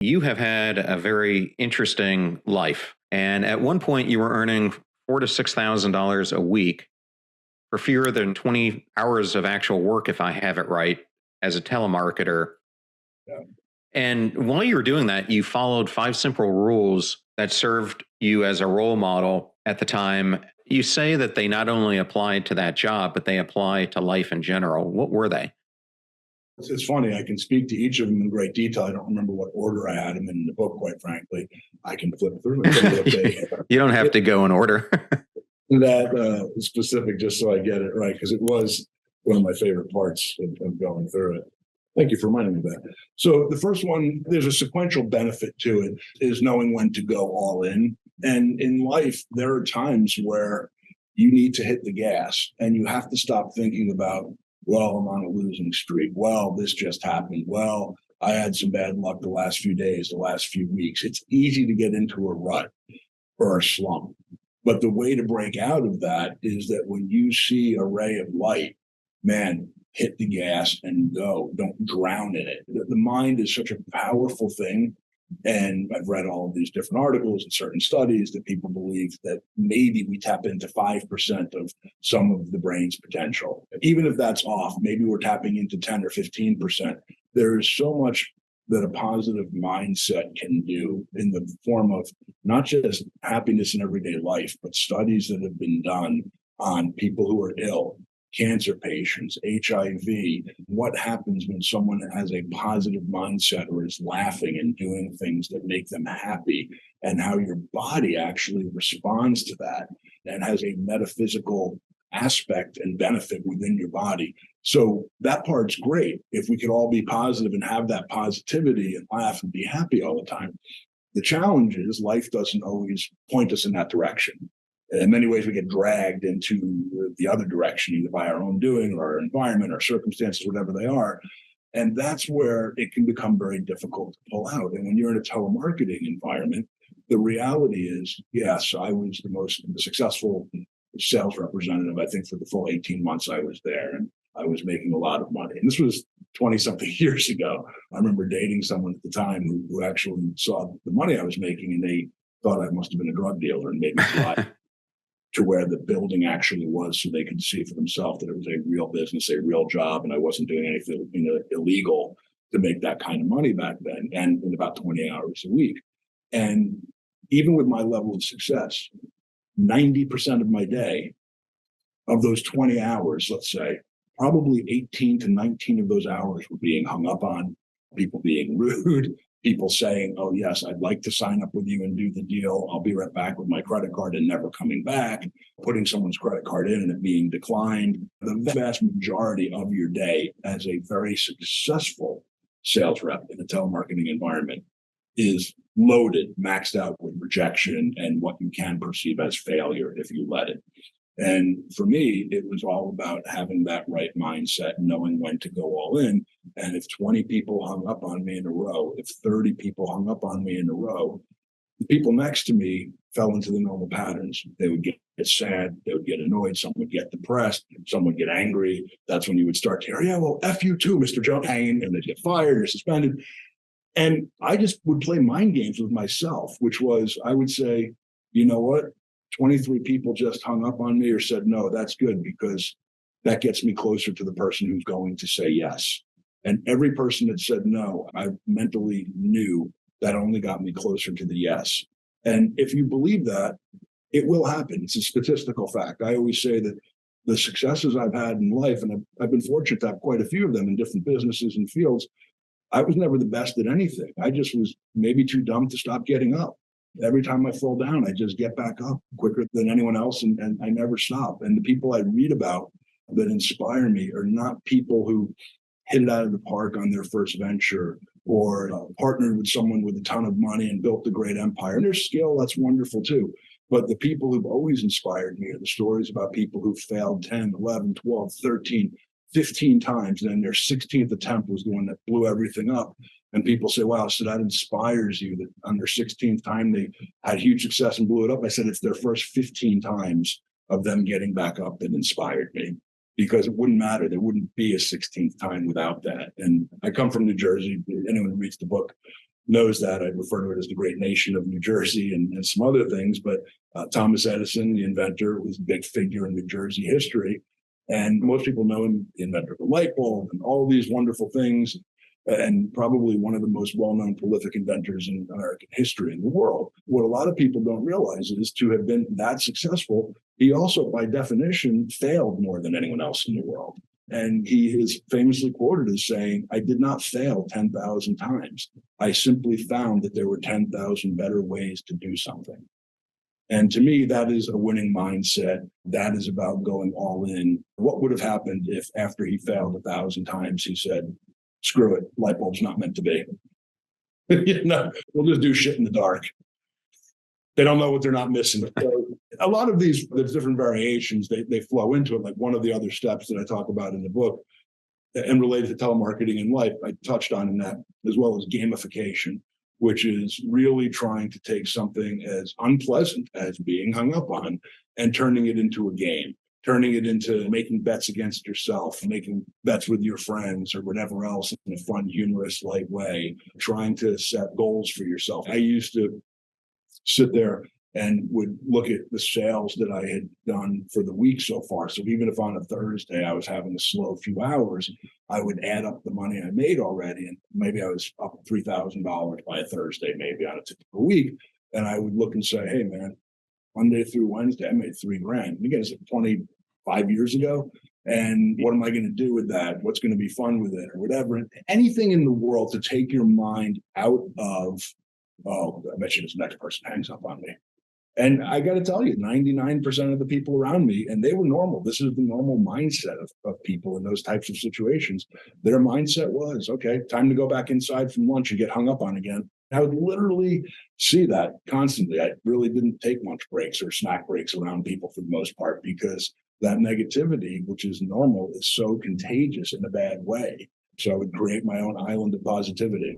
You have had a very interesting life. And at one point you were earning four to $6,000 a week for fewer than 20 hours of actual work, if I have it right, as a telemarketer. Yeah. And while you were doing that, you followed five simple rules that served you as a role model at the time. You say that they not only applied to that job, but they apply to life in general. What were they? It's funny. I can speak to each of them in great detail. I don't remember what order I had them in the book, quite frankly. I can flip through it. You don't have to go in order. That specific, just so I get it right, because it was one of my favorite parts of going through it. Thank you for reminding me of that. So the first one, there's a sequential benefit to it, is knowing when to go all in. And in life, there are times where you need to hit the gas and you have to stop thinking about, well, I'm on a losing streak. Well, this just happened. Well, I had some bad luck the last few days, the last few weeks. It's easy to get into a rut or a slump. But the way to break out of that is that when you see a ray of light, man, hit the gas and go. Don't drown in it. The mind is such a powerful thing. And I've read all of these different articles and certain studies that people believe that maybe we tap into 5% of some of the brain's potential. Even if that's off, maybe we're tapping into 10 or 15%. There is so much that a positive mindset can do in the form of not just happiness in everyday life, but studies that have been done on people who are ill, cancer patients, HIV, what happens when someone has a positive mindset or is laughing and doing things that make them happy, and how your body actually responds to that and has a metaphysical aspect and benefit within your body. So that part's great. If we could all be positive and have that positivity and laugh and be happy all the time. The challenge is life doesn't always point us in that direction. In many ways, we get dragged into the other direction, either by our own doing or our environment or circumstances, whatever they are. And that's where it can become very difficult to pull out. And when you're in a telemarketing environment, the reality is, yes, I was the most successful sales representative, I think, for the full 18 months I was there. And I was making a lot of money. And this was 20 something years ago. I remember dating someone at the time who actually saw the money I was making, and they thought I must have been a drug dealer and made me fly to where the building actually was so they could see for themselves that it was a real business, a real job, and I wasn't doing anything illegal to make that kind of money back then, and in about 20 hours a week. And even with my level of success, 90% of my day, of those 20 hours, let's say, probably 18 to 19 of those hours were being hung up on, people being rude, people saying, oh, yes, I'd like to sign up with you and do the deal. I'll be right back with my credit card, and never coming back, putting someone's credit card in and it being declined. The vast majority of your day as a very successful sales rep in a telemarketing environment is loaded, maxed out with rejection and what you can perceive as failure if you let it. And for me, it was all about having that right mindset, knowing when to go all in. And if 20 people hung up on me in a row, if 30 people hung up on me in a row, the people next to me fell into the normal patterns. They would get sad, they would get annoyed, some would get depressed, some would get angry. That's when you would start to hear, yeah, well, F you too, Mr. Jones, and they'd get fired or suspended. And I just would play mind games with myself, which was, I would say, you know what? 23 people just hung up on me or said no. That's good, because that gets me closer to the person who's going to say yes. And every person that said no, I mentally knew that only got me closer to the yes. And if you believe that, it will happen. It's a statistical fact. I always say that the successes I've had in life, and I've been fortunate to have quite a few of them in different businesses and fields, I was never the best at anything. I just was maybe too dumb to stop getting up. Every time I fall down, I just get back up quicker than anyone else, and I never stop. And the people I read about that inspire me are not people who hit it out of the park on their first venture, or partnered with someone with a ton of money and built a great empire. And there's skill, that's wonderful too. But the people who've always inspired me are the stories about people who failed 10, 11, 12, 13, 15 times, and then their 16th attempt was the one that blew everything up. And people say, wow, so that inspires you, that on their 16th time they had huge success and blew it up. I said, it's their first 15 times of them getting back up that inspired me, because it wouldn't matter. There wouldn't be a 16th time without that. And I come from New Jersey. Anyone who reads the book knows that. I refer to it as the great nation of New Jersey and some other things. But Thomas Edison, the inventor, was a big figure in New Jersey history. And most people know him, the inventor of the light bulb and all these wonderful things, and probably one of the most well-known prolific inventors in American history in the world. What a lot of people don't realize is to have been that successful, he also, by definition, failed more than anyone else in the world. And he is famously quoted as saying, "I did not fail 10,000 times. I simply found that there were 10,000 better ways to do something." And to me, that is a winning mindset. That is about going all in. What would have happened if after he failed 1,000 times, he said, "Screw it, light bulb's not meant to be." We'll just do shit in the dark. They don't know what they're not missing. So a lot of these, there's different variations, they flow into it. Like one of the other steps that I talk about in the book and related to telemarketing and life, I touched on in that, as well as gamification, which is really trying to take something as unpleasant as being hung up on and turning it into a game, turning it into making bets against yourself, making bets with your friends or whatever else in a fun, humorous, light way, trying to set goals for yourself. I used to sit there and would look at the sales that I had done for the week so far. So even if on a Thursday I was having a slow few hours, I would add up the money I made already. And maybe I was up $3,000 by a Thursday, maybe on a typical week. And I would look and say, "Hey man, Monday through Wednesday, I made $3,000. And again, it's 25 years ago. And what am I going to do with that? What's going to be fun with it or whatever?" And anything in the world to take your mind out of, "Oh, I bet you this next person hangs up on me." And I got to tell you, 99% of the people around me, and they were normal. This is the normal mindset of people in those types of situations. Their mindset was, okay, time to go back inside from lunch and get hung up on again. I would literally see that constantly. I really didn't take lunch breaks or snack breaks around people for the most part, because that negativity, which is normal, is so contagious in a bad way. So I would create my own island of positivity.